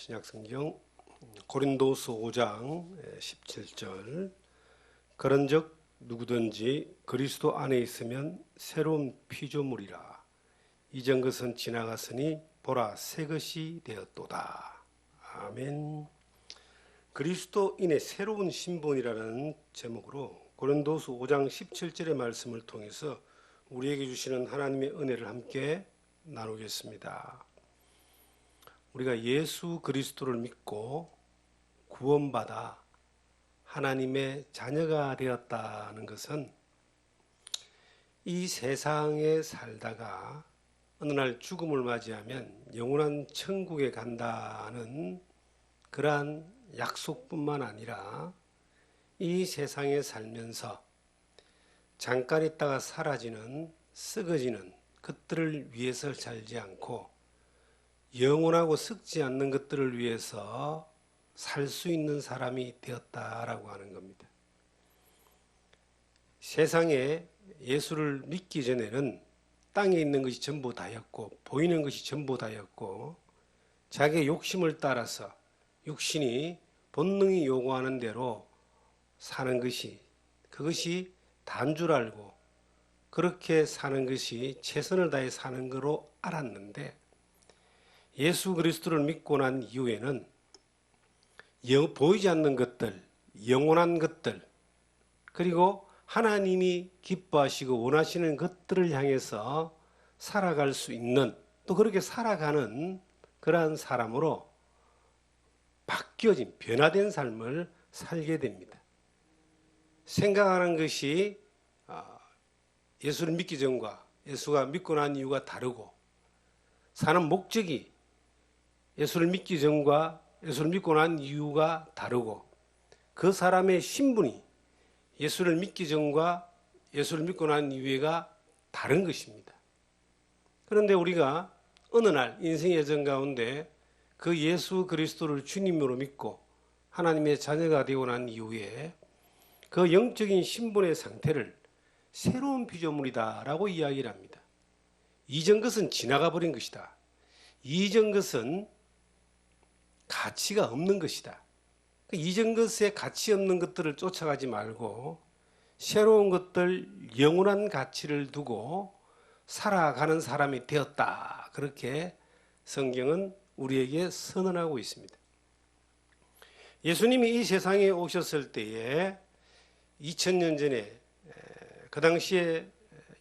신약성경 고린도서 5장 17절 그런즉 누구든지 그리스도 안에 있으면 새로운 피조물이라 이전 것은 지나갔으니 보라 새 것이 되었도다. 아멘. 그리스도인의 새로운 신분이라는 제목으로 고린도서 5장 17절의 말씀을 통해서 우리에게 주시는 하나님의 은혜를 함께 나누겠습니다. 우리가 예수 그리스도를 믿고 구원받아 하나님의 자녀가 되었다는 것은 이 세상에 살다가 어느 날 죽음을 맞이하면 영원한 천국에 간다는 그러한 약속뿐만 아니라 이 세상에 살면서 잠깐 있다가 사라지는 썩어지는 것들을 위해서 살지 않고 영원하고 썩지 않는 것들을 위해서 살 수 있는 사람이 되었다라고 하는 겁니다. 세상에 예수를 믿기 전에는 땅에 있는 것이 전부 다였고 보이는 것이 전부 다였고 자기의 욕심을 따라서 육신이 본능이 요구하는 대로 사는 것이 그것이 다인 줄 알고 그렇게 사는 것이 최선을 다해 사는 거로 알았는데 예수 그리스도를 믿고 난 이후에는 보이지 않는 것들, 영원한 것들, 그리고 하나님이 기뻐하시고 원하시는 것들을 향해서 살아갈 수 있는 또 그렇게 살아가는 그러한 사람으로 바뀌어진 변화된 삶을 살게 됩니다. 생각하는 것이 예수를 믿기 전과 예수가 믿고 난 이유가 다르고 사는 목적이 예수를 믿기 전과 예수를 믿고 난 이유가 다르고 그 사람의 신분이 예수를 믿기 전과 예수를 믿고 난 이후가 다른 것입니다. 그런데 우리가 어느 날 인생의 여정 가운데 그 예수 그리스도를 주님으로 믿고 하나님의 자녀가 되고 난 이후에 그 영적인 신분의 상태를 새로운 피조물이다라고 이야기를 합니다. 이전 것은 지나가 버린 것이다. 이전 것은 가치가 없는 것이다. 이전 것에 가치 없는 것들을 쫓아가지 말고 새로운 것들, 영원한 가치를 두고 살아가는 사람이 되었다. 그렇게 성경은 우리에게 선언하고 있습니다. 예수님이 이 세상에 오셨을 때에 2000년 전에 그 당시에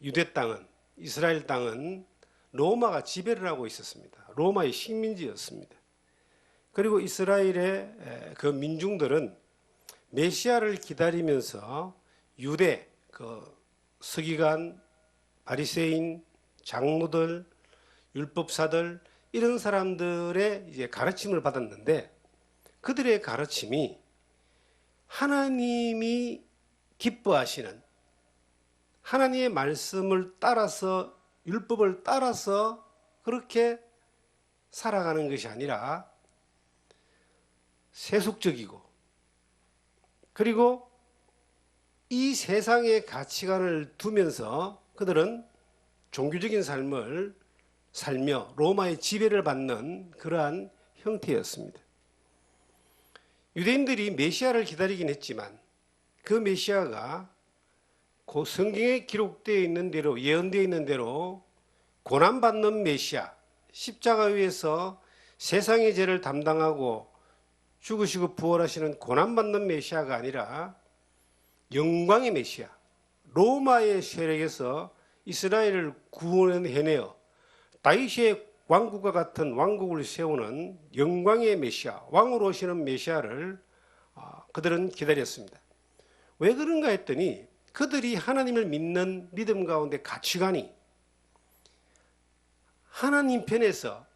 유대 땅은 이스라엘 땅은 로마가 지배를 하고 있었습니다. 로마의 식민지였습니다. 그리고 이스라엘의 그 민중들은 메시아를 기다리면서 유대 그 서기관, 바리새인, 장로들, 율법사들 이런 사람들의 이제 가르침을 받았는데 그들의 가르침이 하나님이 기뻐하시는 하나님의 말씀을 따라서 율법을 따라서 그렇게 살아가는 것이 아니라 세속적이고 그리고 이 세상의 가치관을 두면서 그들은 종교적인 삶을 살며 로마의 지배를 받는 그러한 형태였습니다. 유대인들이 메시아를 기다리긴 했지만 그 메시아가 그 성경에 기록되어 있는 대로 예언되어 있는 대로 고난받는 메시아, 십자가 위에서 세상의 죄를 담당하고 죽으시고 부활하시는 고난받는 메시아가 아니라 영광의 메시아, 로마의 세력에서 이스라엘을 구원해내어 다윗의 왕국과 같은 왕국을 세우는 영광의 메시아, 왕으로 오시는 메시아를 그들은 기다렸습니다. 왜 그런가 했더니 그들이 하나님을 믿는 믿음 가운데 가치관이 하나님 편에서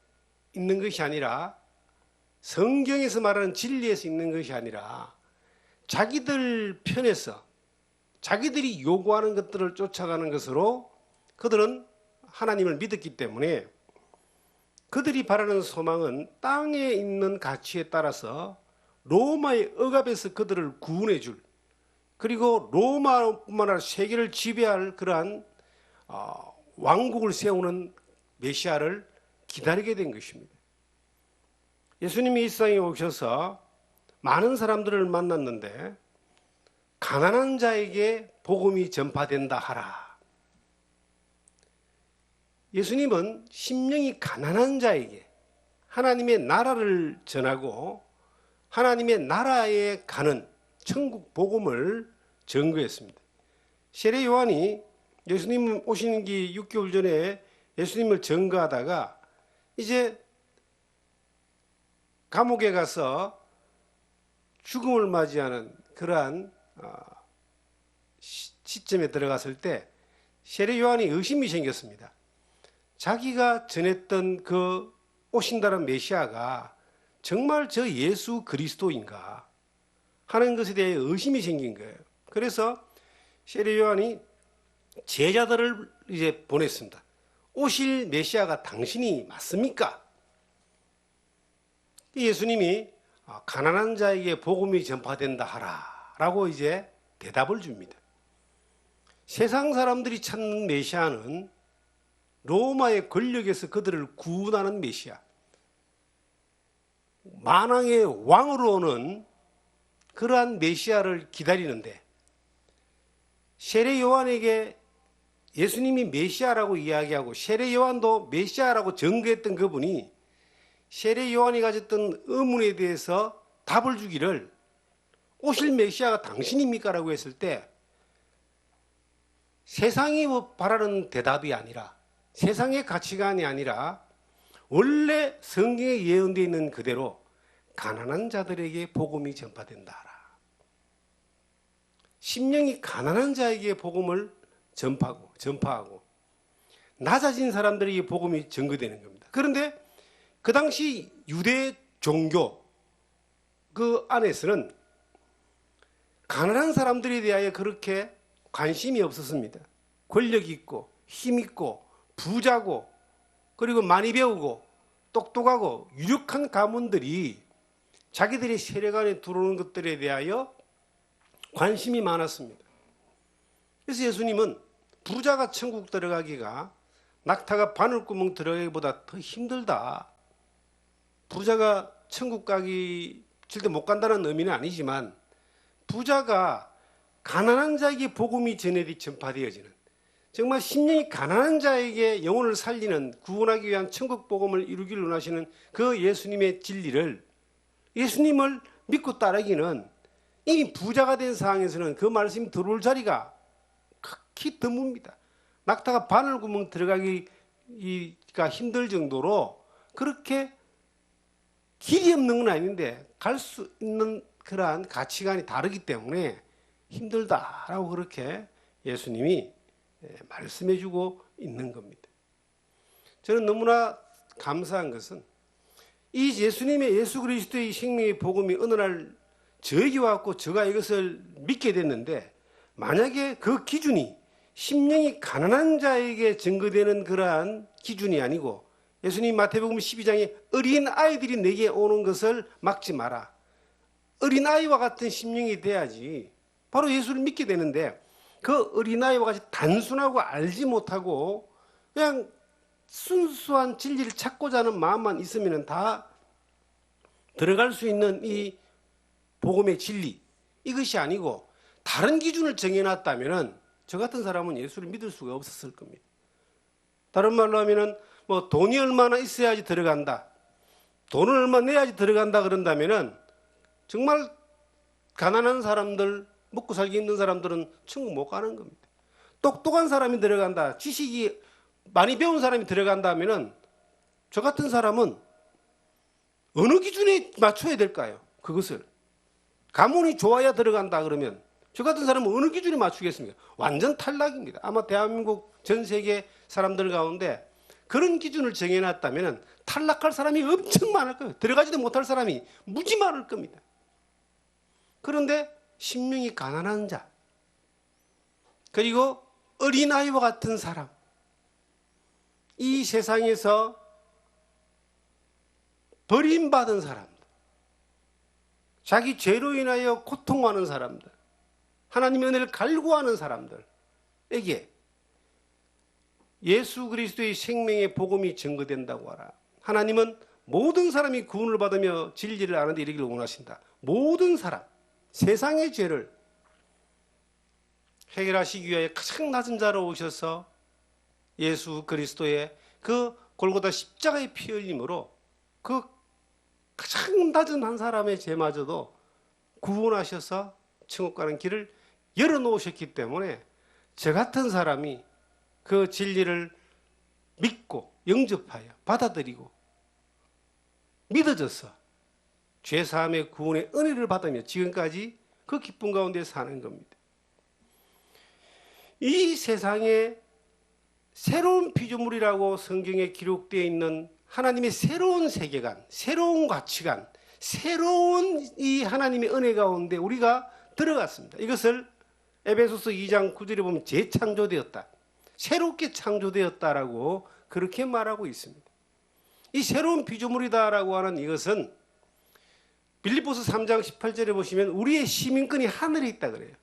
있는 것이 아니라 성경에서 말하는 진리에서 있는 것이 아니라 자기들 편에서 자기들이 요구하는 것들을 쫓아가는 것으로 그들은 하나님을 믿었기 때문에 그들이 바라는 소망은 땅에 있는 가치에 따라서 로마의 억압에서 그들을 구원해 줄 그리고 로마뿐만 아니라 세계를 지배할 그러한 왕국을 세우는 메시아를 기다리게 된 것입니다. 예수님이 이 세상에 오셔서 많은 사람들을 만났는데 가난한 자에게 복음이 전파된다 하라. 예수님은 심령이 가난한 자에게 하나님의 나라를 전하고 하나님의 나라에 가는 천국 복음을 전거했습니다. 세례 요한이 예수님 오시는 기 6개월 전에 예수님을 전거하다가 이제 감옥에 가서 죽음을 맞이하는 그러한 시점에 들어갔을 때 세례 요한이 의심이 생겼습니다. 자기가 전했던 그 오신다는 메시아가 정말 저 예수 그리스도인가 하는 것에 대해 의심이 생긴 거예요. 그래서 세례 요한이 제자들을 이제 보냈습니다. 오실 메시아가 당신이 맞습니까? 예수님이 가난한 자에게 복음이 전파된다 하라라고 이제 대답을 줍니다. 세상 사람들이 찾는 메시아는 로마의 권력에서 그들을 구원하는 메시아, 만왕의 왕으로 오는 그러한 메시아를 기다리는데 세례 요한에게 예수님이 메시아라고 이야기하고 세례 요한도 메시아라고 전거했던 그분이 세례 요한이 가졌던 의문에 대해서 답을 주기를 오실 메시아가 당신입니까? 라고 했을 때 세상이 바라는 대답이 아니라 세상의 가치관이 아니라 원래 성경에 예언되어 있는 그대로 가난한 자들에게 복음이 전파된다 하라. 심령이 가난한 자에게 복음을 전파하고 낮아진 사람들에게 복음이 전거되는 겁니다. 그런데 그 당시 유대 종교 그 안에서는 가난한 사람들에 대하여 그렇게 관심이 없었습니다. 권력 있고 힘 있고 부자고 그리고 많이 배우고 똑똑하고 유력한 가문들이 자기들의 세력안에 들어오는 것들에 대하여 관심이 많았습니다. 그래서 예수님은 부자가 천국 들어가기가 낙타가 바늘구멍 들어가기보다 더 힘들다. 부자가 천국 가기 절대 못 간다는 의미는 아니지만 부자가 가난한 자에게 복음이 전파되어지는 정말 심령이 가난한 자에게 영혼을 살리는 구원하기 위한 천국 복음을 이루기를 원하시는 그 예수님의 진리를 예수님을 믿고 따르기는 이미 부자가 된 상황에서는 그 말씀이 들어올 자리가 극히 드뭅니다. 낙타가 바늘구멍 들어가기가 힘들 정도로 그렇게 길이 없는 건 아닌데 갈 수 있는 그러한 가치관이 다르기 때문에 힘들다라고 그렇게 예수님이 말씀해주고 있는 겁니다. 저는 너무나 감사한 것은 이 예수 그리스도의 생명의 복음이 어느 날 저에게 왔고 제가 이것을 믿게 됐는데 만약에 그 기준이 심령이 가난한 자에게 증거되는 그러한 기준이 아니고 예수님 마태복음 12장에 어린 아이들이 내게 오는 것을 막지 마라. 어린 아이와 같은 심령이 돼야지 바로 예수를 믿게 되는데 그 어린 아이와 같이 단순하고 알지 못하고 그냥 순수한 진리를 찾고자 하는 마음만 있으면 다 들어갈 수 있는 이 복음의 진리 이것이 아니고 다른 기준을 정해놨다면 저 같은 사람은 예수를 믿을 수가 없었을 겁니다. 다른 말로 하면은 뭐 돈이 얼마나 있어야지 들어간다. 돈을 얼마 내야지 들어간다 그런다면은 정말 가난한 사람들, 먹고 살기 힘든 사람들은 천국 못 가는 겁니다. 똑똑한 사람이 들어간다. 지식이 많이 배운 사람이 들어간다 하면은 저 같은 사람은 어느 기준에 맞춰야 될까요? 그것을. 가문이 좋아야 들어간다 그러면 저 같은 사람은 어느 기준에 맞추겠습니까? 완전 탈락입니다. 아마 대한민국 전 세계 사람들 가운데 그런 기준을 정해놨다면 탈락할 사람이 엄청 많을 거예요. 들어가지도 못할 사람이 무지 많을 겁니다. 그런데 심령이 가난한 자 그리고 어린아이와 같은 사람 이 세상에서 버림받은 사람들 자기 죄로 인하여 고통하는 사람들 하나님의 은혜를 갈구하는 사람들에게 예수 그리스도의 생명의 복음이 증거된다고 하라. 하나님은 모든 사람이 구원을 받으며 진리를 아는 데 이르기를 원하신다. 모든 사람, 세상의 죄를 해결하시기 위하여 가장 낮은 자로 오셔서 예수 그리스도의 그 골고다 십자가의 피 흘림으로 그 가장 낮은 한 사람의 죄마저도 구원하셔서 천국 가는 길을 열어놓으셨기 때문에 저 같은 사람이 그 진리를 믿고 영접하여 받아들이고 믿어져서 죄사함의 구원의 은혜를 받으며 지금까지 그 기쁨 가운데 사는 겁니다. 이 세상에 새로운 피조물이라고 성경에 기록되어 있는 하나님의 새로운 세계관, 새로운 가치관, 새로운 이 하나님의 은혜 가운데 우리가 들어갔습니다. 이것을 에베소서 2장 9절에 보면 재창조되었다. 새롭게 창조되었다라고 그렇게 말하고 있습니다. 이 새로운 피조물이다라고 하는 이것은 빌립보서 3장 18절에 보시면 우리의 시민권이 하늘에 있다 그래요.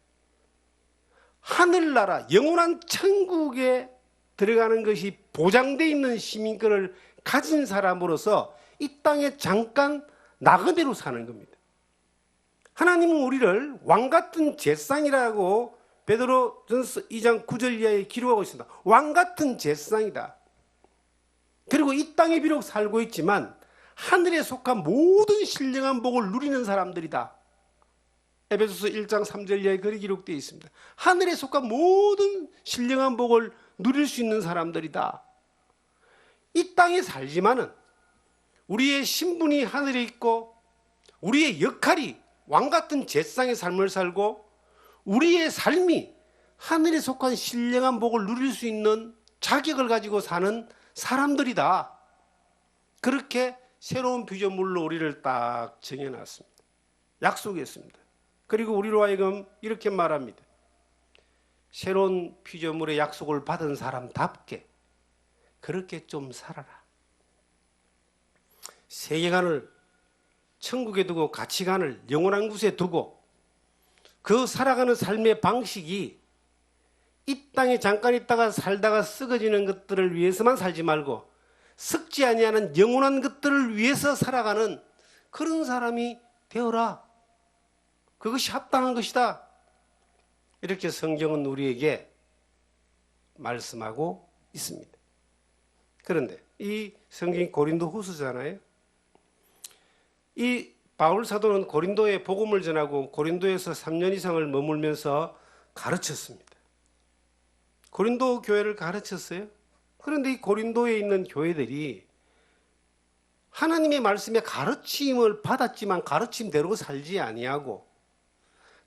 하늘나라 영원한 천국에 들어가는 것이 보장되어 있는 시민권을 가진 사람으로서 이 땅에 잠깐 나그네로 사는 겁니다. 하나님은 우리를 왕같은 제상이라고 베드로전서 2장 9절 이하에 기록하고 있습니다. 왕같은 제상이다. 그리고 이 땅에 비록 살고 있지만 하늘에 속한 모든 신령한 복을 누리는 사람들이다. 에베소서 1장 3절 이하에 그리 기록되어 있습니다. 하늘에 속한 모든 신령한 복을 누릴 수 있는 사람들이다. 이 땅에 살지만은 우리의 신분이 하늘에 있고 우리의 역할이 왕같은 제상의 삶을 살고 우리의 삶이 하늘에 속한 신령한 복을 누릴 수 있는 자격을 가지고 사는 사람들이다. 그렇게 새로운 피조물로 우리를 딱 정해놨습니다. 약속했습니다. 그리고 우리로 하여금 이렇게 말합니다. 새로운 피조물의 약속을 받은 사람답게 그렇게 좀 살아라. 세계관을 천국에 두고 가치관을 영원한 곳에 두고 그 살아가는 삶의 방식이 이 땅에 잠깐 있다가 살다가 썩어지는 것들을 위해서만 살지 말고 썩지 아니하는 영원한 것들을 위해서 살아가는 그런 사람이 되어라. 그것이 합당한 것이다. 이렇게 성경은 우리에게 말씀하고 있습니다. 그런데 이 성경이 고린도 후서잖아요. 이 바울 사도는 고린도에 복음을 전하고 고린도에서 3년 이상을 머물면서 가르쳤습니다. 고린도 교회를 가르쳤어요. 그런데 이 고린도에 있는 교회들이 하나님의 말씀에 가르침을 받았지만 가르침대로 살지 아니하고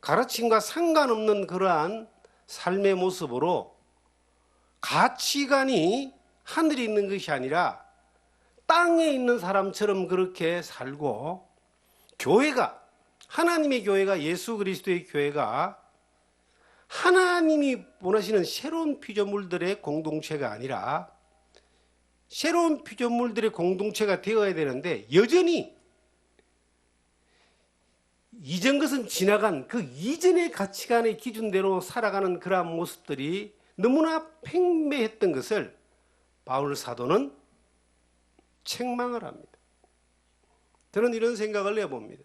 가르침과 상관없는 그러한 삶의 모습으로 가치관이 하늘에 있는 것이 아니라 땅에 있는 사람처럼 그렇게 살고 교회가 하나님의 교회가 예수 그리스도의 교회가 하나님이 원하시는 새로운 피조물들의 공동체가 아니라 새로운 피조물들의 공동체가 되어야 되는데 여전히 이전 것은 지나간 그 이전의 가치관의 기준대로 살아가는 그러한 모습들이 너무나 팽배했던 것을 바울 사도는 책망을 합니다. 저는 이런 생각을 해봅니다.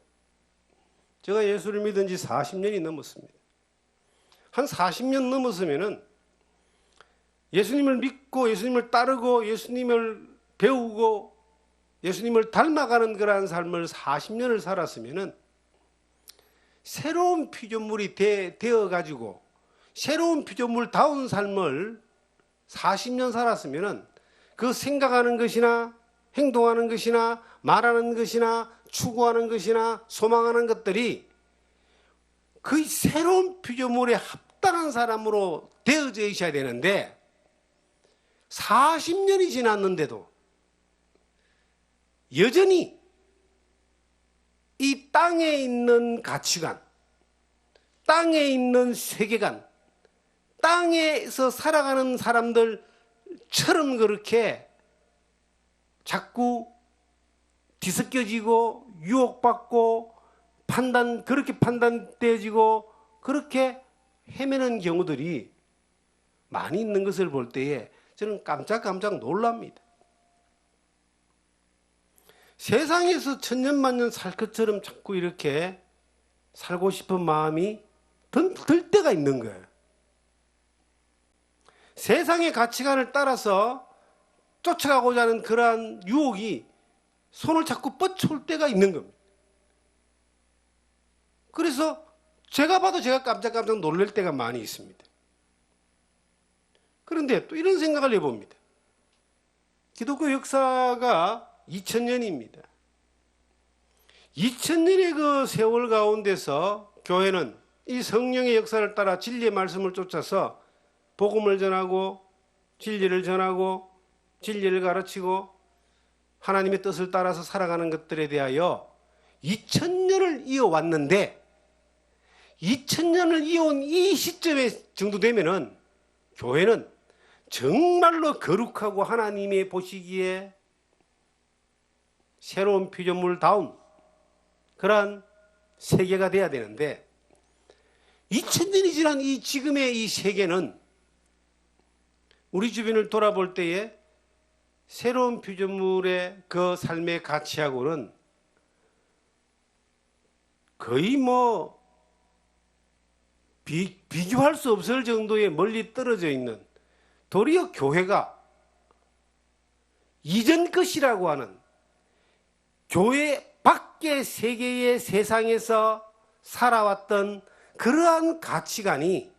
제가 예수를 믿은 지 40년이 넘었습니다. 한 40년 넘었으면은 예수님을 믿고 예수님을 따르고 예수님을 배우고 예수님을 닮아가는 그러한 삶을 40년을 살았으면은 새로운 피조물이 되어가지고 새로운 피조물다운 삶을 40년 살았으면은 그 생각하는 것이나 행동하는 것이나 말하는 것이나 추구하는 것이나 소망하는 것들이 그 새로운 피조물에 합당한 사람으로 되어져 있어야 되는데 40년이 지났는데도 여전히 이 땅에 있는 가치관, 땅에 있는 세계관, 땅에서 살아가는 사람들처럼 그렇게 자꾸 뒤섞여지고 유혹받고 그렇게 판단되어지고 그렇게 헤매는 경우들이 많이 있는 것을 볼 때에 저는 깜짝 놀랍니다. 세상에서 천년만년 살 것처럼 자꾸 이렇게 살고 싶은 마음이 들 때가 있는 거예요. 세상의 가치관을 따라서 쫓아가고자 하는 그러한 유혹이 손을 자꾸 뻗쳐올 때가 있는 겁니다. 그래서 제가 봐도 제가 깜짝깜짝 놀랄 때가 많이 있습니다. 그런데 또 이런 생각을 해봅니다. 기독교 역사가 2000년입니다. 2000년의 그 세월 가운데서 교회는 이 성령의 역사를 따라 진리의 말씀을 쫓아서 복음을 전하고 진리를 전하고 진리를 가르치고 하나님의 뜻을 따라서 살아가는 것들에 대하여 2000년을 이어왔는데 2000년을 이어온 이 시점에 정도 되면은 교회는 정말로 거룩하고 하나님이 보시기에 새로운 피조물다운 그러한 세계가 돼야 되는데 2000년이 지난 이 지금의 이 세계는 우리 주변을 돌아볼 때에 새로운 피조물의 그 삶의 가치하고는 거의 비교할 수 없을 정도의 멀리 떨어져 있는 도리어 교회가 이전 것이라고 하는 교회 밖의 세계의 세상에서 살아왔던 그러한 가치관이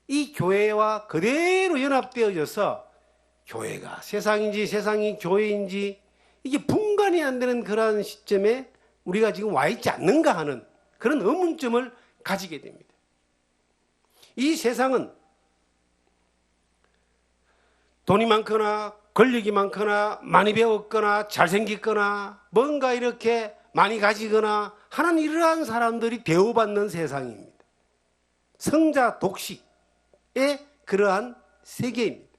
이 교회와 그대로 연합되어져서 교회가 세상인지 세상이 교회인지 이게 분간이 안 되는 그러한 시점에 우리가 지금 와 있지 않는가 하는 그런 의문점을 가지게 됩니다. 이 세상은 돈이 많거나 권력이 많거나 많이 배웠거나 잘생겼거나 뭔가 이렇게 많이 가지거나 하는 이러한 사람들이 대우받는 세상입니다. 성자 독식의 그러한 세계입니다.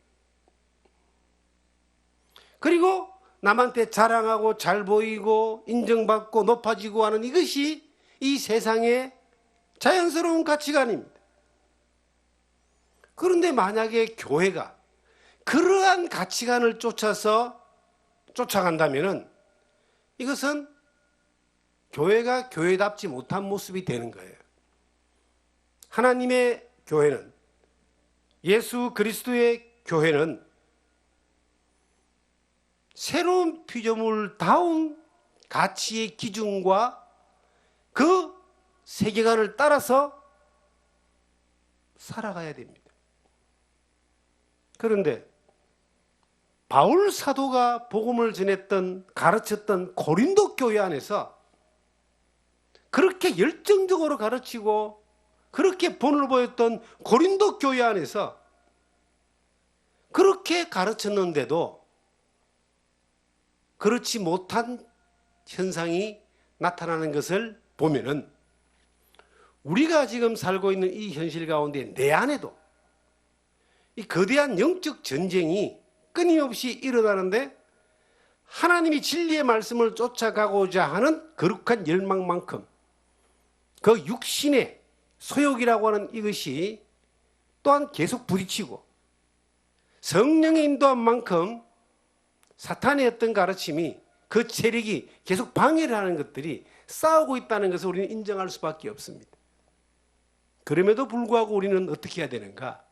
그리고 남한테 자랑하고 잘 보이고 인정받고 높아지고 하는 이것이 이 세상의 자연스러운 가치관입니다. 그런데 만약에 교회가 그러한 가치관을 쫓아간다면 이것은 교회가 교회답지 못한 모습이 되는 거예요. 하나님의 교회는, 예수 그리스도의 교회는 새로운 피조물다운 가치의 기준과 그 세계관을 따라서 살아가야 됩니다. 그런데 바울 사도가 복음을 전했던, 가르쳤던 고린도 교회 안에서 그렇게 열정적으로 가르치고 그렇게 본을 보였던 고린도 교회 안에서 그렇게 가르쳤는데도 그렇지 못한 현상이 나타나는 것을 보면은 우리가 지금 살고 있는 이 현실 가운데 내 안에도 이 거대한 영적 전쟁이 끊임없이 일어나는데 하나님이 진리의 말씀을 쫓아가고자 하는 거룩한 열망만큼 그 육신의 소욕이라고 하는 이것이 또한 계속 부딪히고 성령의 인도한 만큼 사탄의 어떤 가르침이 그 세력이 계속 방해를 하는 것들이 싸우고 있다는 것을 우리는 인정할 수밖에 없습니다. 그럼에도 불구하고 우리는 어떻게 해야 되는가?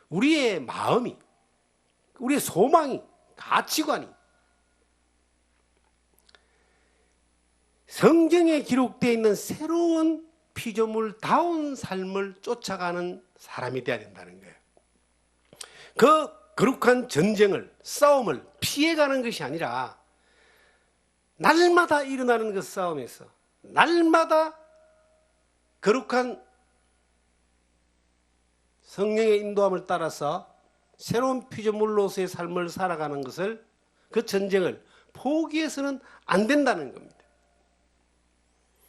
우리의 마음이, 우리의 소망이, 가치관이 성경에 기록되어 있는 새로운 피조물다운 삶을 쫓아가는 사람이 되어야 된다는 거예요. 그 거룩한 전쟁을, 싸움을 피해가는 것이 아니라 날마다 일어나는 그 싸움에서 날마다 거룩한 성령의 인도함을 따라서 새로운 피조물로서의 삶을 살아가는 것을, 그 전쟁을 포기해서는 안 된다는 겁니다.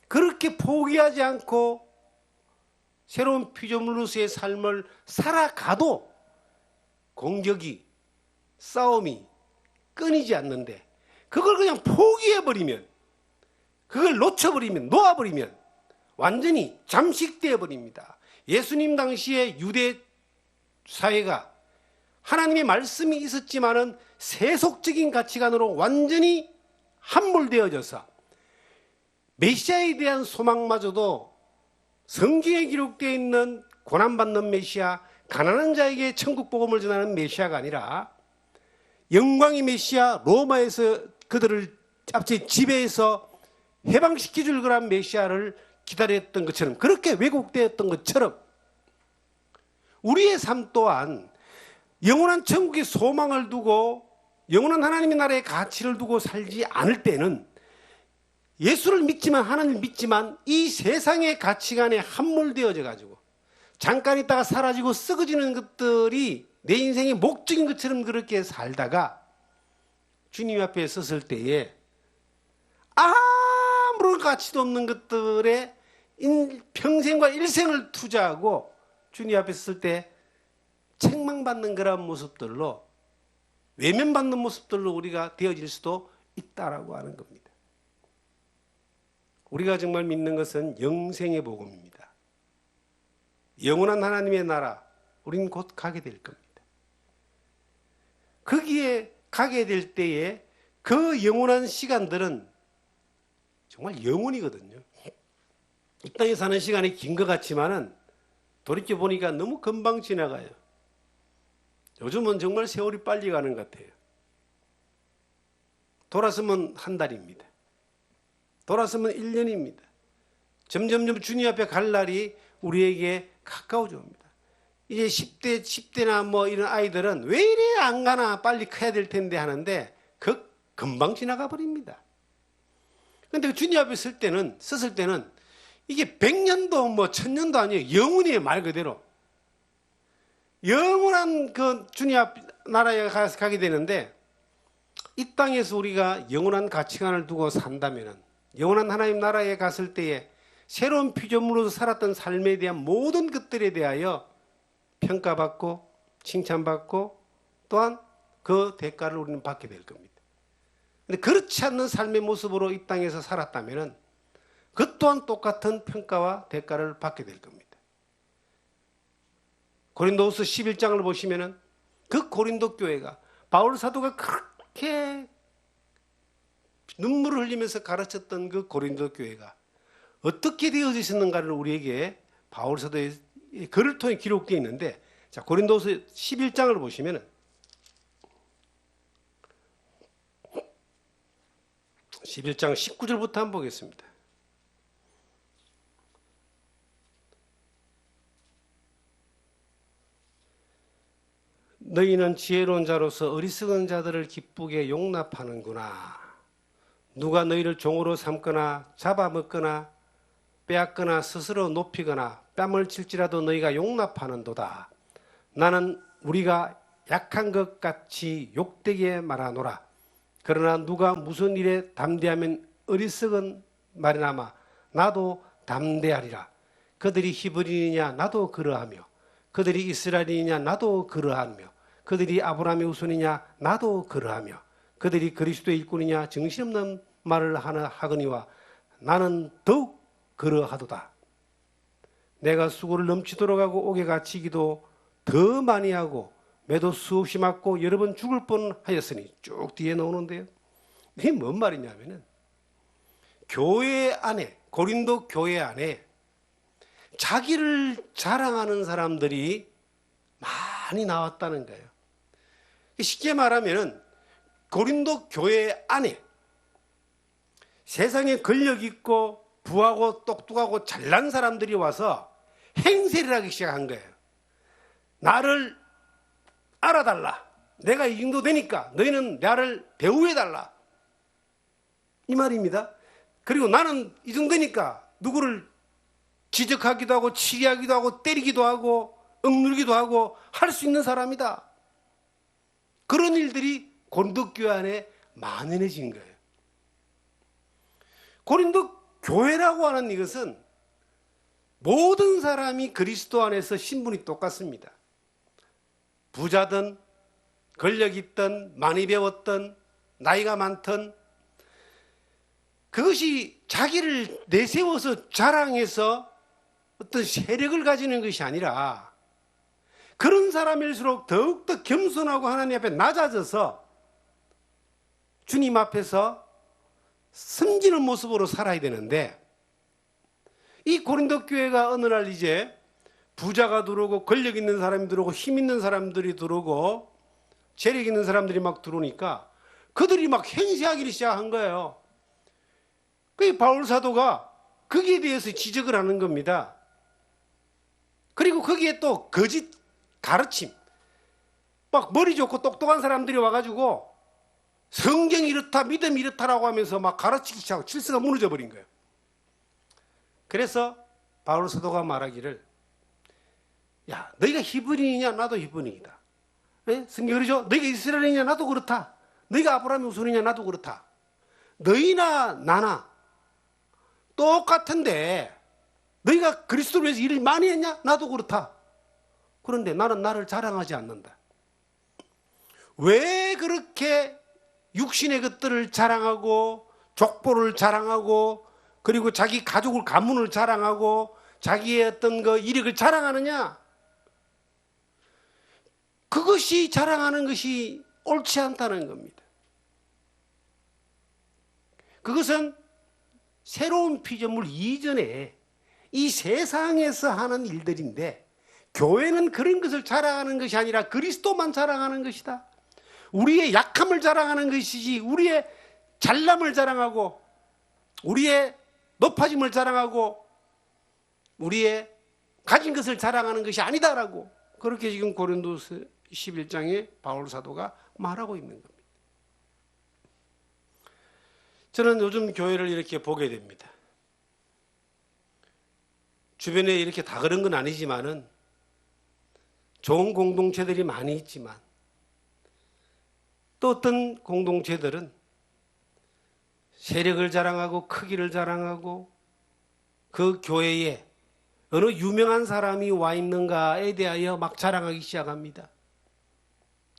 그렇게 포기하지 않고 새로운 피조물로서의 삶을 살아가도 공격이, 싸움이 끊이지 않는데 그걸 그냥 포기해버리면, 그걸 놓쳐버리면, 놓아버리면 완전히 잠식되어 버립니다. 예수님 당시에 유대 사회가 하나님의 말씀이 있었지만은 세속적인 가치관으로 완전히 함몰되어져서 메시아에 대한 소망마저도 성경에 기록되어 있는 고난받는 메시아, 가난한 자에게 천국 복음을 전하는 메시아가 아니라 영광의 메시아, 로마에서 그들을 앞서 지배해서 해방시켜 줄 그런 메시아를 기다렸던 것처럼, 그렇게 왜곡되었던 것처럼 우리의 삶 또한 영원한 천국의 소망을 두고 영원한 하나님의 나라의 가치를 두고 살지 않을 때는 예수를 믿지만, 하나님을 믿지만 이 세상의 가치관에 함몰되어져 가지고 잠깐 있다가 사라지고 썩어지는 것들이 내 인생의 목적인 것처럼 그렇게 살다가 주님 앞에 섰을 때에 아무런 가치도 없는 것들에 평생과 일생을 투자하고 주님 앞에 섰을 때 책망받는 그런 모습들로, 외면받는 모습들로 우리가 되어질 수도 있다라고 하는 겁니다. 우리가 정말 믿는 것은 영생의 복음입니다. 영원한 하나님의 나라, 우리는 곧 가게 될 겁니다. 거기에 가게 될 때에 그 영원한 시간들은 정말 영원이거든요. 이 땅에 사는 시간이 긴 것 같지만은 돌이켜 보니까 너무 금방 지나가요. 요즘은 정말 세월이 빨리 가는 것 같아요. 돌아서면 한 달입니다. 돌아서면 1년입니다. 점점점 주님 앞에 갈 날이 우리에게 가까워져 옵니다. 이제 10대나 뭐 이런 아이들은 왜 이래 안 가나, 빨리 커야 될 텐데 하는데 그 금방 지나가 버립니다. 그런데 주님 앞에 섰을 때는 이게 100년도 뭐 1000년도 아니에요. 영원이에요. 말 그대로. 영원한 그 주님 앞 나라에 가게 되는데, 이 땅에서 우리가 영원한 가치관을 두고 산다면은, 영원한 하나님 나라에 갔을 때에 새로운 피조물로서 살았던 삶에 대한 모든 것들에 대하여 평가받고 칭찬받고 또한 그 대가를 우리는 받게 될 겁니다. 그런데 그렇지 않는 삶의 모습으로 이 땅에서 살았다면은 그 또한 똑같은 평가와 대가를 받게 될 겁니다. 고린도후서 11장을 보시면은 그 고린도 교회가 바울 사도가 그렇게 눈물을 흘리면서 가르쳤던 그 고린도 교회가 어떻게 되어져 있었는가를 우리에게 바울 사도의 글을 통해 기록되어 있는데, 자, 고린도후서 11장을 보시면은 11장 19절부터 한번 보겠습니다. 너희는 지혜로운 자로서 어리석은 자들을 기쁘게 용납하는구나. 누가 너희를 종으로 삼거나 잡아먹거나 빼앗거나 스스로 높이거나 뺨을 칠지라도 너희가 용납하는도다. 나는 우리가 약한 것 같이 욕되게 말하노라. 그러나 누가 무슨 일에 담대하면 어리석은 말이나마 나도 담대하리라. 그들이 히브리이냐 나도 그러하며, 그들이 이스라엘이냐 나도 그러하며, 그들이 아브라함의 후손이냐 나도 그러하며, 그들이 그리스도의 일꾼이냐 정신없는 말을 하거니와 나는 더욱 그러하도다. 내가 수고를 넘치도록 하고 옥에 갇히기도 더 많이 하고 매도 수없이 맞고 여러 번 죽을 뻔하였으니, 쭉 뒤에 나오는데요. 이게 뭔 말이냐면은 교회 안에, 고린도 교회 안에 자기를 자랑하는 사람들이 많이 나왔다는 거예요. 쉽게 말하면은 고린도 교회 안에 세상에 권력 있고 부하고 똑똑하고 잘난 사람들이 와서 행세를 하기 시작한 거예요. 나를 알아달라. 내가 이 정도 되니까 너희는 나를 대우해달라. 이 말입니다. 그리고 나는 이 정도 되니까 누구를 지적하기도 하고 치리하기도 하고 때리기도 하고 억누르기도 하고 할 수 있는 사람이다. 그런 일들이 고린도 교회 안에 만연해진 거예요. 고린도 교회라고 하는 이것은 모든 사람이 그리스도 안에서 신분이 똑같습니다. 부자든 권력 있든 많이 배웠든 나이가 많든, 그것이 자기를 내세워서 자랑해서 어떤 세력을 가지는 것이 아니라, 그런 사람일수록 더욱더 겸손하고 하나님 앞에 낮아져서 주님 앞에서 섬기는 모습으로 살아야 되는데, 이 고린도 교회가 어느 날 이제 부자가 들어오고 권력 있는 사람이 들어오고 힘 있는 사람들이 들어오고 재력 있는 사람들이 막 들어오니까 그들이 막 행세하기 시작한 거예요. 그 바울 사도가 거기에 대해서 지적을 하는 겁니다. 그리고 거기에 또 거짓 가르침, 막 머리 좋고 똑똑한 사람들이 와가지고 성경이 이렇다, 믿음이 이렇다라고 하면서 막 가르치기 시작하고 질서가 무너져 버린 거예요. 그래서 바울 사도가 말하기를, 야, 너희가 히브리인이냐? 나도 히브리인이다. 성경이 그러죠? 너희가 이스라엘이냐? 나도 그렇다. 너희가 아브라함의 후손이냐? 나도 그렇다. 너희나 나나 똑같은데 너희가 그리스도를 위해서 일을 많이 했냐? 나도 그렇다. 그런데 나는 나를 자랑하지 않는다. 왜 그렇게 육신의 것들을 자랑하고 족보를 자랑하고 그리고 자기 가족을 가문을 자랑하고 자기의 어떤 그 이력을 자랑하느냐? 그것이 자랑하는 것이 옳지 않다는 겁니다. 그것은 새로운 피조물 이전에 이 세상에서 하는 일들인데, 교회는 그런 것을 자랑하는 것이 아니라 그리스도만 자랑하는 것이다. 우리의 약함을 자랑하는 것이지 우리의 잘남을 자랑하고 우리의 높아짐을 자랑하고 우리의 가진 것을 자랑하는 것이 아니다라고, 그렇게 지금 고린도서 11장에 바울 사도가 말하고 있는 겁니다. 저는 요즘 교회를 이렇게 보게 됩니다. 주변에 이렇게 다 그런 건 아니지만은 좋은 공동체들이 많이 있지만 또 어떤 공동체들은 세력을 자랑하고 크기를 자랑하고 그 교회에 어느 유명한 사람이 와 있는가에 대하여 막 자랑하기 시작합니다.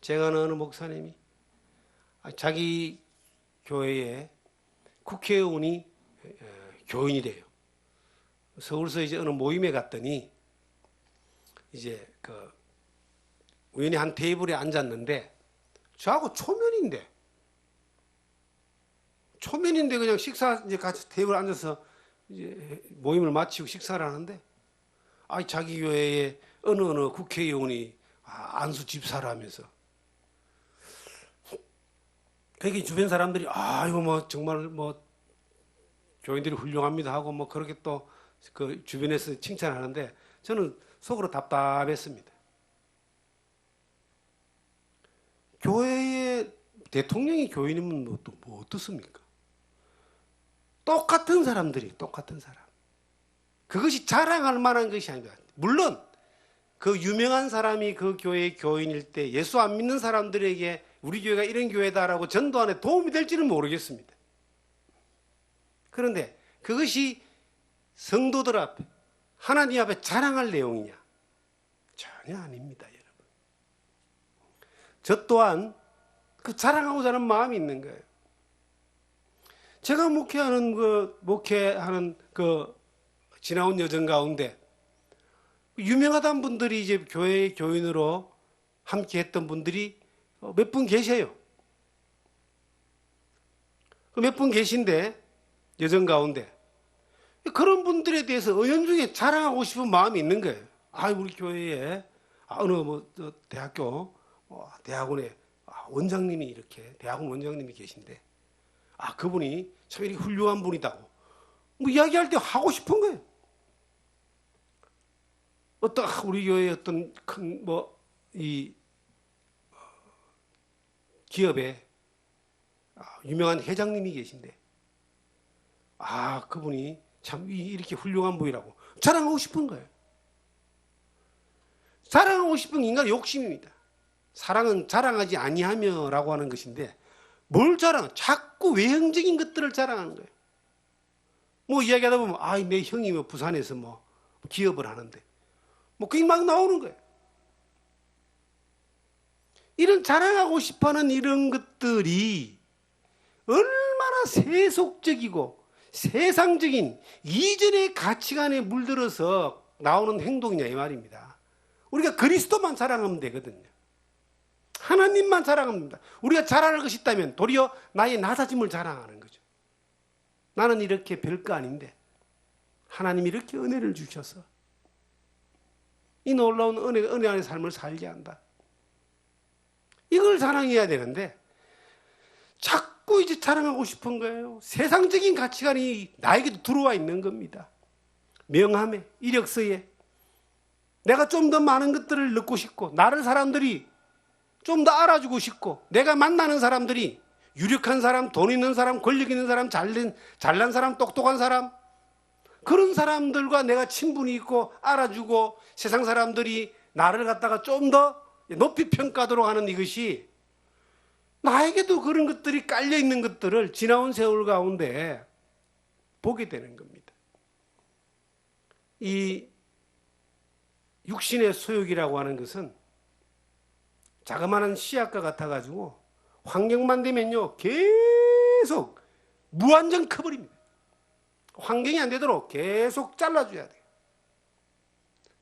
제가 아는 어느 목사님이 자기 교회에 국회의원이 교인이래요. 서울서 이제 어느 모임에 갔더니 이제 그 우연히 한 테이블에 앉았는데 저하고 초면인데 그냥 식사 이제 같이 테이블에 앉아서 이제 모임을 마치고 식사를 하는데 자기 교회에 어느 국회의원이 안수 집사를 하면서, 그게 주변 사람들이 이거 뭐 정말 뭐 교인들이 훌륭합니다 하고 뭐 그렇게 또 그 주변에서 칭찬하는데 저는 속으로 답답했습니다. 교회의 대통령이 교인이면 뭐 어떻습니까? 똑같은 사람. 그것이 자랑할 만한 것이 아닙니다. 물론 그 유명한 사람이 그 교회의 교인일 때 예수 안 믿는 사람들에게 우리 교회가 이런 교회다라고 전도안에 도움이 될지는 모르겠습니다. 그런데 그것이 성도들 앞에, 하나님 앞에 자랑할 내용이냐? 전혀 아닙니다, 여러분. 저 또한 그 자랑하고자 하는 마음이 있는 거예요. 제가 목회하는 그 지나온 여정 가운데 유명하다는 분들이 이제 교회의 교인으로 함께 했던 분들이 몇 분 계세요. 몇 분 계신데 여정 가운데 그런 분들에 대해서 은연중에 자랑하고 싶은 마음이 있는 거예요. 우리 교회에 어느 대학교 대학원에 원장님이 이렇게 대학원 원장님이 계신데 그분이 참 이렇게 훌륭한 분이다고 뭐 이야기할 때 하고 싶은 거예요. 우리 교회의 어떤 큰 이 기업에 유명한 회장님이 계신데 그분이 참 이렇게 훌륭한 분이라고 자랑하고 싶은 거예요. 자랑하고 싶은 인간의 욕심입니다. 사랑은 자랑하지 아니하며라고 하는 것인데 뭘 자랑? 자꾸 외형적인 것들을 자랑하는 거예요. 뭐 이야기하다 보면 내 형이 부산에서 뭐 기업을 하는데 그게 막 나오는 거예요. 이런 자랑하고 싶어하는 이런 것들이 얼마나 세속적이고 세상적인 이전의 가치관에 물들어서 나오는 행동이냐 이 말입니다. 우리가 그리스도만 자랑하면 되거든요. 하나님만 자랑합니다. 우리가 자랑할 것이 있다면 도리어 나의 낮아짐을 자랑하는 거죠. 나는 이렇게 별거 아닌데 하나님이 이렇게 은혜를 주셔서 이 놀라운 은혜 안의 삶을 살게 한다. 이걸 자랑해야 되는데 자꾸 이제 자랑하고 싶은 거예요. 세상적인 가치관이 나에게도 들어와 있는 겁니다. 명함에, 이력서에 내가 좀 더 많은 것들을 넣고 싶고, 나를 사람들이 좀 더 알아주고 싶고, 내가 만나는 사람들이 유력한 사람, 돈 있는 사람, 권력 있는 사람, 잘난 사람, 똑똑한 사람, 그런 사람들과 내가 친분이 있고 알아주고 세상 사람들이 나를 갖다가 좀 더 높이 평가하도록 하는 이것이 나에게도 그런 것들이 깔려 있는 것들을 지나온 세월 가운데 보게 되는 겁니다. 이 육신의 소욕이라고 하는 것은 자그마한 씨앗과 같아가지고 환경만 되면요 계속 무한정 커버립니다. 환경이 안 되도록 계속 잘라줘야 돼요.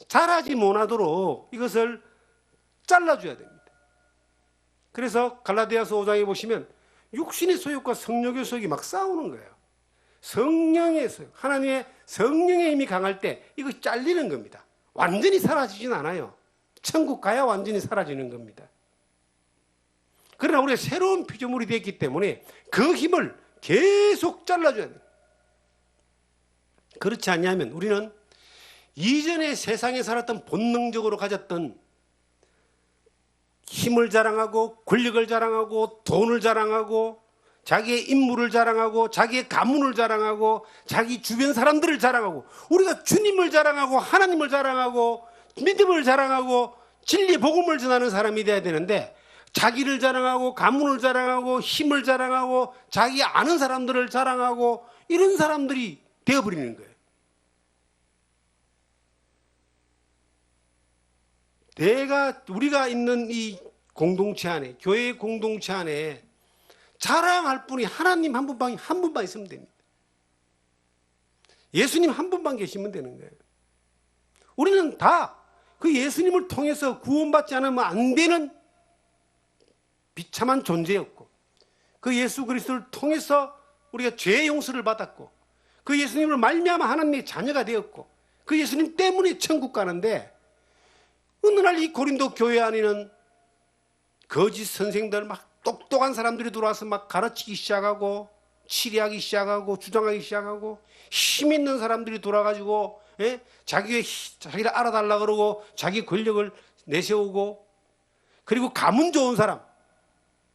자라지 못하도록 이것을 잘라줘야 됩니다. 그래서 갈라디아서 5장에 보시면 육신의 소욕과 성령의 소욕이 막 싸우는 거예요. 성령의 소욕, 하나님의 성령의 힘이 강할 때 이거 잘리는 겁니다. 완전히 사라지진 않아요. 천국 가야 완전히 사라지는 겁니다. 그러나 우리가 새로운 피조물이 되었기 때문에 그 힘을 계속 잘라줘야 돼요. 그렇지 않냐면 우리는 이전에 세상에 살았던 본능적으로 가졌던 힘을 자랑하고 권력을 자랑하고 돈을 자랑하고 자기의 인물을 자랑하고 자기의 가문을 자랑하고 자기 주변 사람들을 자랑하고 우리가 주님을 자랑하고 하나님을 자랑하고 믿음을 자랑하고 진리의 복음을 전하는 사람이 돼야 되는데 자기를 자랑하고 가문을 자랑하고 힘을 자랑하고 자기 아는 사람들을 자랑하고 이런 사람들이 되어버리는 거예요. 우리가 있는 이 공동체 안에, 교회의 공동체 안에 자랑할 분이 하나님 한 분만 있으면 됩니다. 예수님 한 분만 계시면 되는 거예요. 우리는 다 그 예수님을 통해서 구원받지 않으면 안 되는 비참한 존재였고, 그 예수 그리스도를 통해서 우리가 죄의 용서를 받았고, 그 예수님을 말미암아 하나님의 자녀가 되었고, 그 예수님 때문에 천국 가는데, 어느 날 이 고린도 교회 안에는 거짓 선생들 막 똑똑한 사람들이 들어와서 막 가르치기 시작하고 치리하기 시작하고 주장하기 시작하고 힘 있는 사람들이 돌아가지고 자기를 알아달라 그러고 자기 권력을 내세우고, 그리고 가문 좋은 사람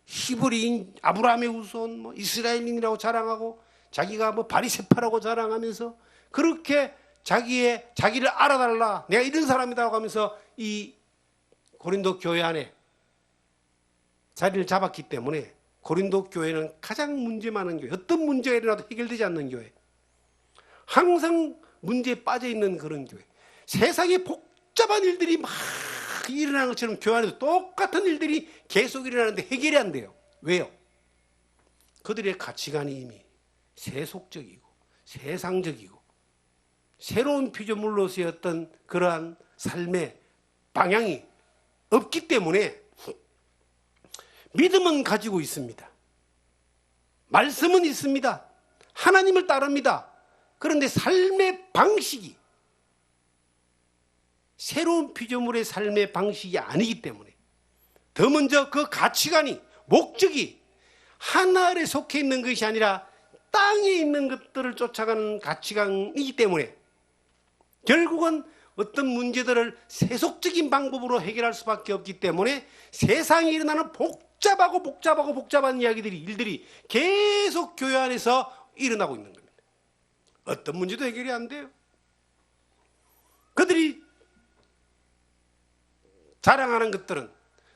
히브리인 아브라함의 후손 뭐 이스라엘인이라고 자랑하고 자기가 뭐 바리새파라고 자랑하면서 그렇게 자기를 알아달라, 내가 이런 사람이라고 하면서 이 고린도 교회 안에 자리를 잡았기 때문에 고린도 교회는 가장 문제 많은 교회, 어떤 문제가 일어나도 해결되지 않는 교회, 항상 문제에 빠져 있는 그런 교회, 세상에 복잡한 일들이 막 일어나는 것처럼 교회 안에도 똑같은 일들이 계속 일어나는데 해결이 안 돼요. 왜요? 그들의 가치관이 이미 세속적이고 세상적이고 새로운 피조물로서의 어떤 그러한 삶의 방향이 없기 때문에 믿음은 가지고 있습니다. 말씀은 있습니다. 하나님을 따릅니다. 그런데 삶의 방식이 새로운 피조물의 삶의 방식이 아니기 때문에 더 먼저 그 가치관이, 목적이 하늘에 속해 있는 것이 아니라 땅에 있는 것들을 쫓아가는 가치관이기 때문에 결국은 어떤 문제들을 세속적인 방법으로 해결할 수밖에 없기 때문에 세상에 일어나는 복잡한 일들이 계속 교회 안에서 일어나고 있는 겁니다. 어떤 문제도 해결이 안 돼요. 그들이 자랑하는 것들은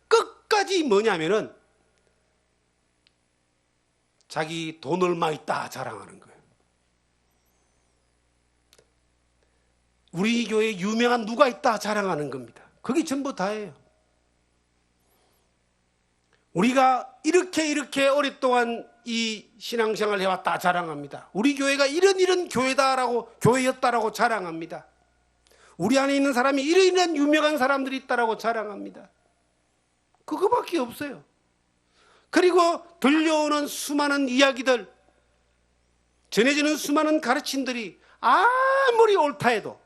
끝까지 뭐냐면은 자기 돈 얼마 있다 자랑하는 거예요. 우리 교회에 유명한 누가 있다 자랑하는 겁니다. 그게 전부 다예요. 우리가 이렇게 오랫동안 이 신앙생활을 해왔다 자랑합니다. 우리 교회가 이런 교회였다라고 자랑합니다. 우리 안에 있는 사람이 이런 유명한 사람들이 있다라고 자랑합니다. 그거밖에 없어요. 그리고 들려오는 수많은 이야기들, 전해지는 수많은 가르침들이 아무리 옳다 해도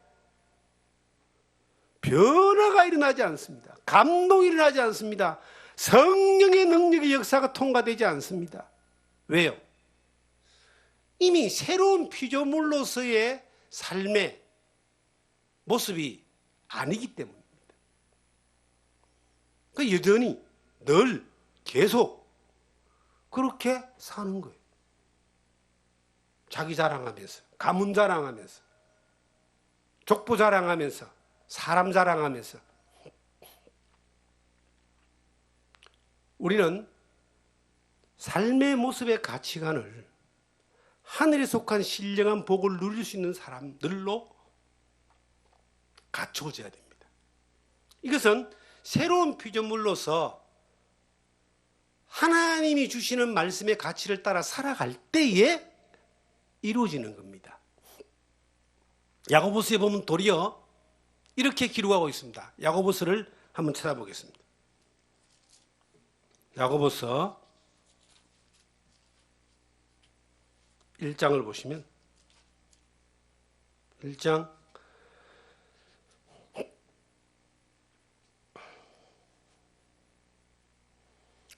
변화가 일어나지 않습니다. 감동이 일어나지 않습니다. 성령의 능력의 역사가 통과되지 않습니다. 왜요? 이미 새로운 피조물로서의 삶의 모습이 아니기 때문입니다. 그 여전히 늘 계속 그렇게 사는 거예요. 자기 자랑하면서, 가문 자랑하면서, 족보 자랑하면서, 사람 자랑하면서. 우리는 삶의 모습의 가치관을 하늘에 속한 신령한 복을 누릴 수 있는 사람들로 갖춰져야 됩니다. 이것은 새로운 피조물로서 하나님이 주시는 말씀의 가치를 따라 살아갈 때에 이루어지는 겁니다. 야고보서에 보면 도리어 이렇게 기록하고 있습니다. 야고보서를 한번 찾아보겠습니다. 야고보서 1장을 보시면 1장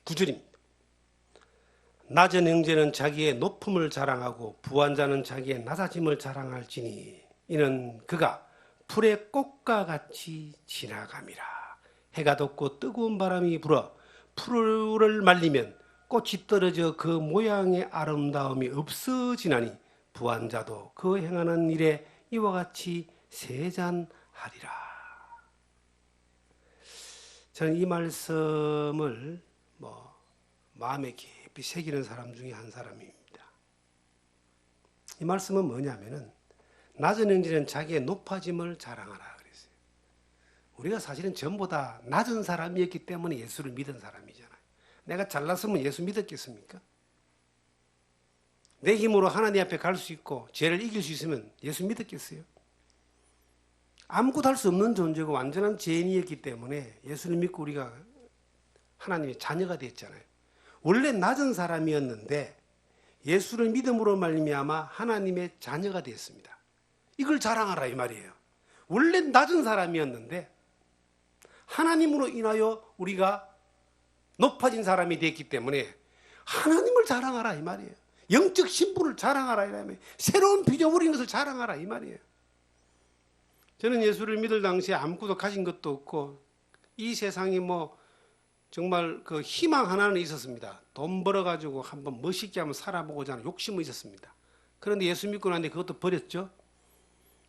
9절입니다. 낮은 형제는 자기의 높음을 자랑하고 부한 자는 자기의 낮아짐을 자랑할지니 이는 그가 풀의 꽃과 같이 지나감이라. 해가 돋고 뜨거운 바람이 불어 풀을 말리면 꽃이 떨어져 그 모양의 아름다움이 없어지나니 부한 자도 그 행하는 일에 이와 같이 세잔하리라. 저는 이 말씀을 마음에 깊이 새기는 사람 중에 한 사람입니다. 이 말씀은 뭐냐면은 낮은 형제는 자기의 높아짐을 자랑하라 그랬어요. 우리가 사실은 전부 다 낮은 사람이었기 때문에 예수를 믿은 사람이잖아요. 내가 잘났으면 예수 믿었겠습니까? 내 힘으로 하나님 앞에 갈 수 있고 죄를 이길 수 있으면 예수 믿었겠어요? 아무것도 할 수 없는 존재고 완전한 죄인이었기 때문에 예수를 믿고 우리가 하나님의 자녀가 됐잖아요. 원래 낮은 사람이었는데 예수를 믿음으로 말미암아 하나님의 자녀가 됐습니다. 이걸 자랑하라 이 말이에요. 원래 낮은 사람이었는데 하나님으로 인하여 우리가 높아진 사람이 됐기 때문에 하나님을 자랑하라 이 말이에요. 영적 신분을 자랑하라 이 말이에요. 새로운 피조물인 것을 자랑하라 이 말이에요. 저는 예수를 믿을 당시에 아무것도 가진 것도 없고 이 세상이 정말 그 희망 하나는 있었습니다. 돈 벌어가지고 한번 멋있게 한번 살아보고자 하는 욕심은 있었습니다. 그런데 예수 믿고 나는데 그것도 버렸죠.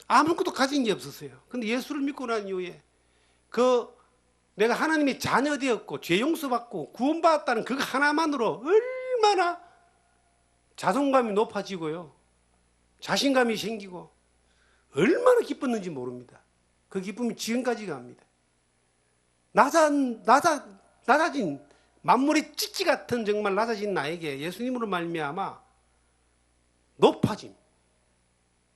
아무것도 가진 게 없었어요. 그런데 예수를 믿고 난 이후에 내가 하나님의 자녀 되었고 죄 용서받고 구원받았다는 그거 하나만으로 얼마나 자존감이 높아지고요. 자신감이 생기고 얼마나 기뻤는지 모릅니다. 그 기쁨이 지금까지 갑니다. 낮아진 만물의 찌찌 같은 정말 낮아진 나에게 예수님으로 말미암아 높아짐,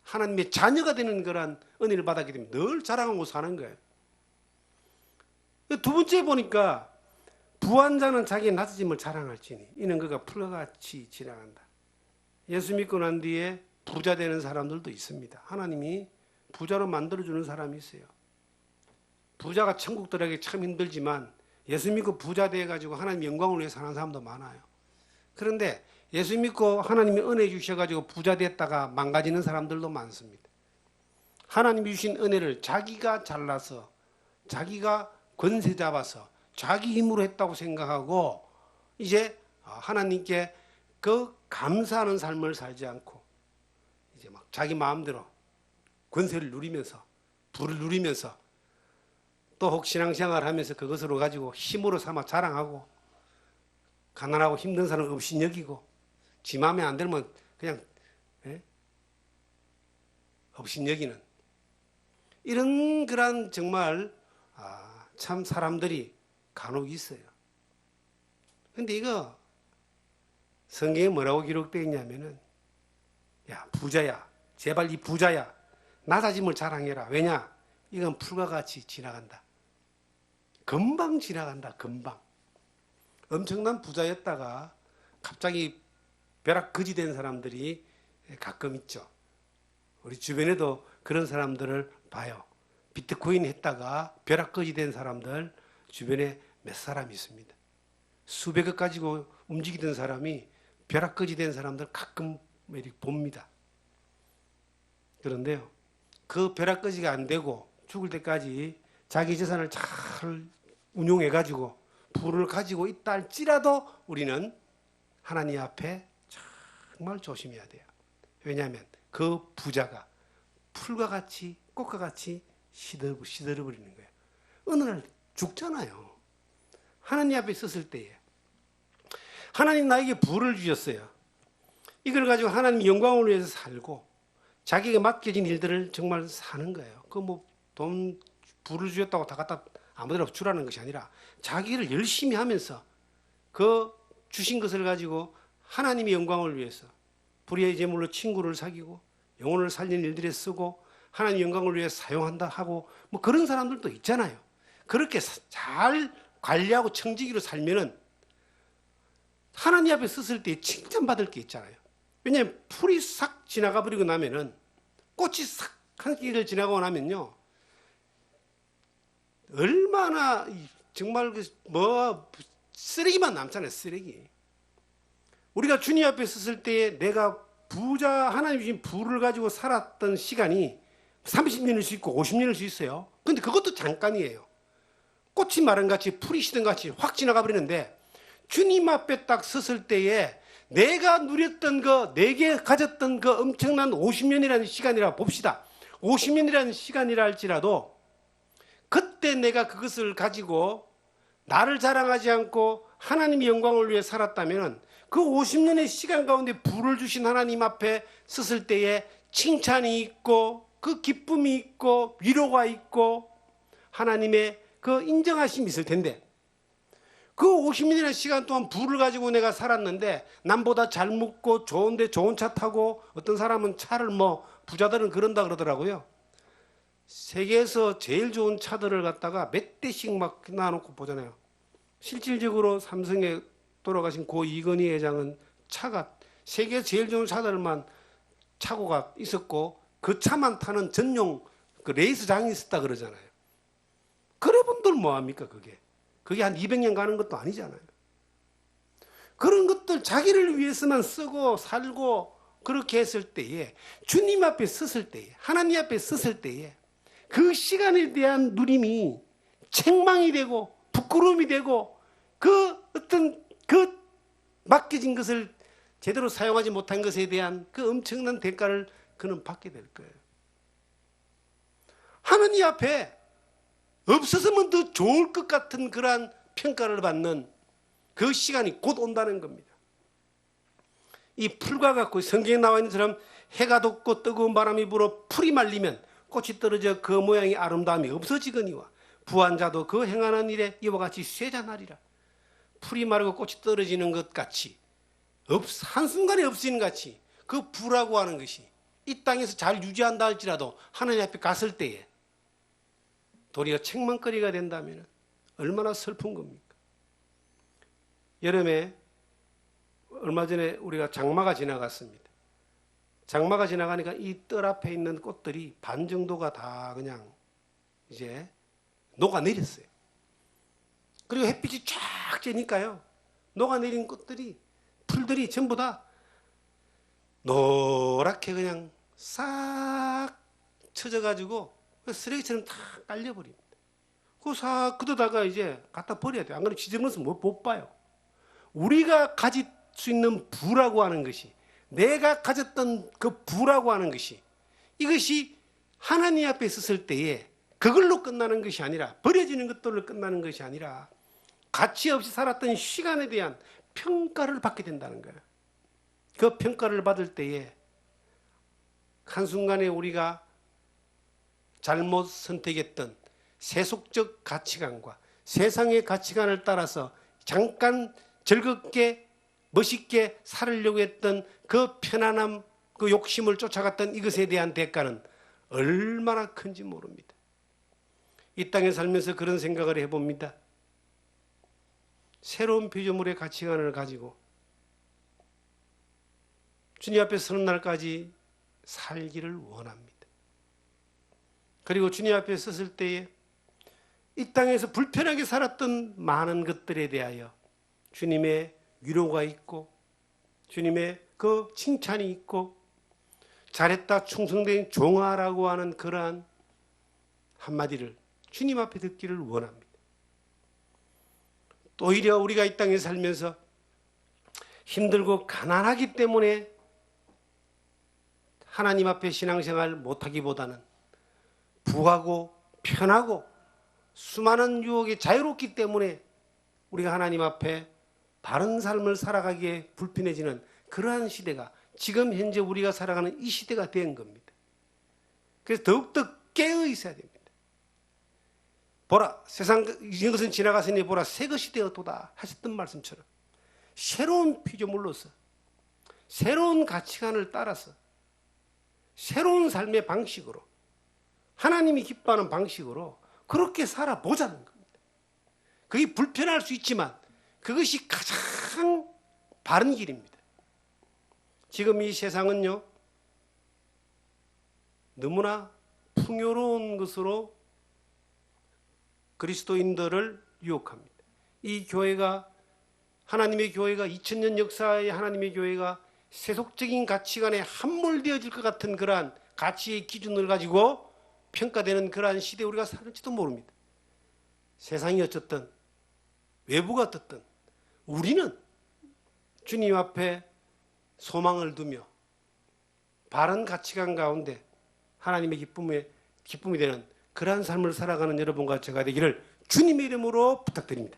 하나님의 자녀가 되는 그런 은혜를 받았기 때문에 늘 자랑하고 사는 거예요. 두 번째 보니까 부한 자는 자기의 낮아짐을 자랑할지니 이는 그가 풀과 같이 지나간다. 예수 믿고 난 뒤에 부자 되는 사람들도 있습니다. 하나님이 부자로 만들어주는 사람이 있어요. 부자가 천국 들어가기 참 힘들지만 예수 믿고 부자 돼가지고 하나님 영광을 위해 사는 사람도 많아요. 그런데 예수 믿고 하나님이 은혜 주셔가지고 부자 됐다가 망가지는 사람들도 많습니다. 하나님이 주신 은혜를 자기가 잘라서 자기가 권세 잡아서 자기 힘으로 했다고 생각하고 이제 하나님께 그 감사하는 삶을 살지 않고 이제 막 자기 마음대로 권세를 누리면서 부를 누리면서 또 혹 신앙생활을 하면서 그것으로 가지고 힘으로 삼아 자랑하고 가난하고 힘든 사람 없이 여기고 지 마음에 안 들면 그냥 없이 여기는 이런 그런 정말 참 사람들이 간혹 있어요. 근데 이거 성경에 뭐라고 기록되어 있냐면은 야 부자야 제발 이 부자야 낮아짐을 자랑해라. 왜냐? 이건 풀과 같이 지나간다. 금방 지나간다. 금방. 엄청난 부자였다가 갑자기 벼락거지 된 사람들이 가끔 있죠. 우리 주변에도 그런 사람들을 봐요. 비트코인 했다가 벼락거지 된 사람들 주변에 몇 사람 있습니다. 수백억 가지고 움직이던 사람이 벼락거지 된 사람들 가끔 이렇게 봅니다. 그런데요, 그 벼락거지가 안 되고 죽을 때까지 자기 재산을 잘 운용해 가지고 부를 가지고 있다 할지라도 우리는 하나님 앞에 정말 조심해야 돼요. 왜냐하면 그 부자가 풀과 같이 꽃과 같이 시들어버리는 거예요. 어느 날 죽잖아요. 하나님 앞에 섰을 때에 하나님 나에게 부를 주셨어요. 이걸 가지고 하나님 영광을 위해서 살고 자기에게 맡겨진 일들을 정말 사는 거예요. 그 뭐 돈 부를 주셨다고 다 갖다 아무데나 주라는 것이 아니라 자기를 열심히 하면서 그 주신 것을 가지고 하나님의 영광을 위해서 불의의 제물로 친구를 사귀고 영혼을 살리는 일들에 쓰고 하나님 영광을 위해 사용한다 하고 뭐 그런 사람들도 있잖아요. 그렇게 잘 관리하고 청지기로 살면은 하나님 앞에 섰을 때 칭찬받을 게 있잖아요. 왜냐하면 풀이 싹 지나가 버리고 나면은 꽃이 싹 한 길을 지나가고 나면요, 얼마나 정말 뭐 쓰레기만 남잖아요. 쓰레기. 우리가 주님 앞에 섰을 때에 내가 부자 하나님 주신 부를 가지고 살았던 시간이 30년일 수 있고 50년일 수 있어요. 근데 그것도 잠깐이에요. 꽃이 마른 같이 풀이 시든 같이 확 지나가 버리는데 주님 앞에 딱 섰을 때에 내가 누렸던 거, 내게 가졌던 그 엄청난 50년이라는 시간이라 봅시다. 50년이라는 시간이라 할지라도 그때 내가 그것을 가지고 나를 자랑하지 않고 하나님의 영광을 위해 살았다면 그 50년의 시간 가운데 부를 주신 하나님 앞에 섰을 때에 칭찬이 있고 그 기쁨이 있고 위로가 있고 하나님의 그 인정하심이 있을 텐데 그 50년이라는 시간 동안 부를 가지고 내가 살았는데 남보다 잘 먹고 좋은데 좋은 차 타고 어떤 사람은 차를 뭐 부자들은 그런다 그러더라고요. 세계에서 제일 좋은 차들을 갖다가 몇 대씩 막 놔놓고 보잖아요. 실질적으로 삼성에 돌아가신 고 이건희 회장은 차가 세계 제일 좋은 차들만 차고가 있었고 그 차만 타는 전용 그 레이스장이 있었다 그러잖아요. 그래 분들 뭐합니까 그게? 그게 한 200년 가는 것도 아니잖아요. 그런 것들 자기를 위해서만 쓰고 살고 그렇게 했을 때에 주님 앞에 섰을 때에 하나님 앞에 섰을 때에 그 시간에 대한 누림이 책망이 되고 부끄러움이 되고 그 어떤 그 맡겨진 것을 제대로 사용하지 못한 것에 대한 그 엄청난 대가를 그는 받게 될 거예요. 하나님 앞에 없었으면 더 좋을 것 같은 그러한 평가를 받는 그 시간이 곧 온다는 겁니다. 이 풀과 같고 성경에 나와 있는 것처럼 해가 돋고 뜨거운 바람이 불어 풀이 말리면 꽃이 떨어져 그 모양의 아름다움이 없어지거니와 부한 자도 그 행하는 일에 이와 같이 쇠잔하리라. 풀이 마르고 꽃이 떨어지는 것 같이 한순간에 없어지는 같이 그 부라고 하는 것이 이 땅에서 잘 유지한다 할지라도 하나님 앞에 갔을 때에 도리어 책망거리가 된다면 얼마나 슬픈 겁니까? 여름에 얼마 전에 우리가 장마가 지나갔습니다. 장마가 지나가니까 이 뜰 앞에 있는 꽃들이 반 정도가 다 그냥 이제 녹아내렸어요. 그리고 햇빛이 쫙 쬐니까요. 녹아내린 꽃들이 풀들이 전부 다 노랗게 그냥 싹 쳐져가지고 쓰레기처럼 다 깔려버립니다. 그 싹 걷어다가 이제 갖다 버려야 돼요. 안 그러면 지저분해서 못 봐요. 우리가 가질 수 있는 부라고 하는 것이 내가 가졌던 그 부라고 하는 것이 이것이 하나님 앞에 있었을 때에 그걸로 끝나는 것이 아니라 버려지는 것들로 끝나는 것이 아니라 가치 없이 살았던 시간에 대한 평가를 받게 된다는 거예요. 그 평가를 받을 때에 한순간에 우리가 잘못 선택했던 세속적 가치관과 세상의 가치관을 따라서 잠깐 즐겁게 멋있게 살으려고 했던 그 편안함, 그 욕심을 쫓아갔던 이것에 대한 대가는 얼마나 큰지 모릅니다. 이 땅에 살면서 그런 생각을 해봅니다. 새로운 피조물의 가치관을 가지고 주님 앞에 서는 날까지 살기를 원합니다. 그리고 주님 앞에 섰을 때에 이 땅에서 불편하게 살았던 많은 것들에 대하여 주님의 위로가 있고 주님의 그 칭찬이 있고 잘했다 충성된 종아라고 하는 그러한 한마디를 주님 앞에 듣기를 원합니다. 또 오히려 우리가 이 땅에 살면서 힘들고 가난하기 때문에 하나님 앞에 신앙생활 못하기보다는 부하고 편하고 수많은 유혹에 자유롭기 때문에 우리가 하나님 앞에 바른 삶을 살아가기에 불편해지는 그러한 시대가 지금 현재 우리가 살아가는 이 시대가 된 겁니다. 그래서 더욱더 깨어 있어야 됩니다. 보라, 세상 이것은 지나갔으니 보라, 새 것이 되었도다 하셨던 말씀처럼 새로운 피조물로서 새로운 가치관을 따라서 새로운 삶의 방식으로 하나님이 기뻐하는 방식으로 그렇게 살아보자는 겁니다. 그게 불편할 수 있지만 그것이 가장 바른 길입니다. 지금 이 세상은요, 너무나 풍요로운 것으로 그리스도인들을 유혹합니다. 이 교회가, 하나님의 교회가 2000년 역사의 하나님의 교회가 세속적인 가치관에 함몰되어질 것 같은 그러한 가치의 기준을 가지고 평가되는 그러한 시대에 우리가 사는지도 모릅니다. 세상이 어쨌든 외부가 어떻든 우리는 주님 앞에 소망을 두며 바른 가치관 가운데 하나님의 기쁨이 되는 그러한 삶을 살아가는 여러분과 제가 되기를 주님의 이름으로 부탁드립니다.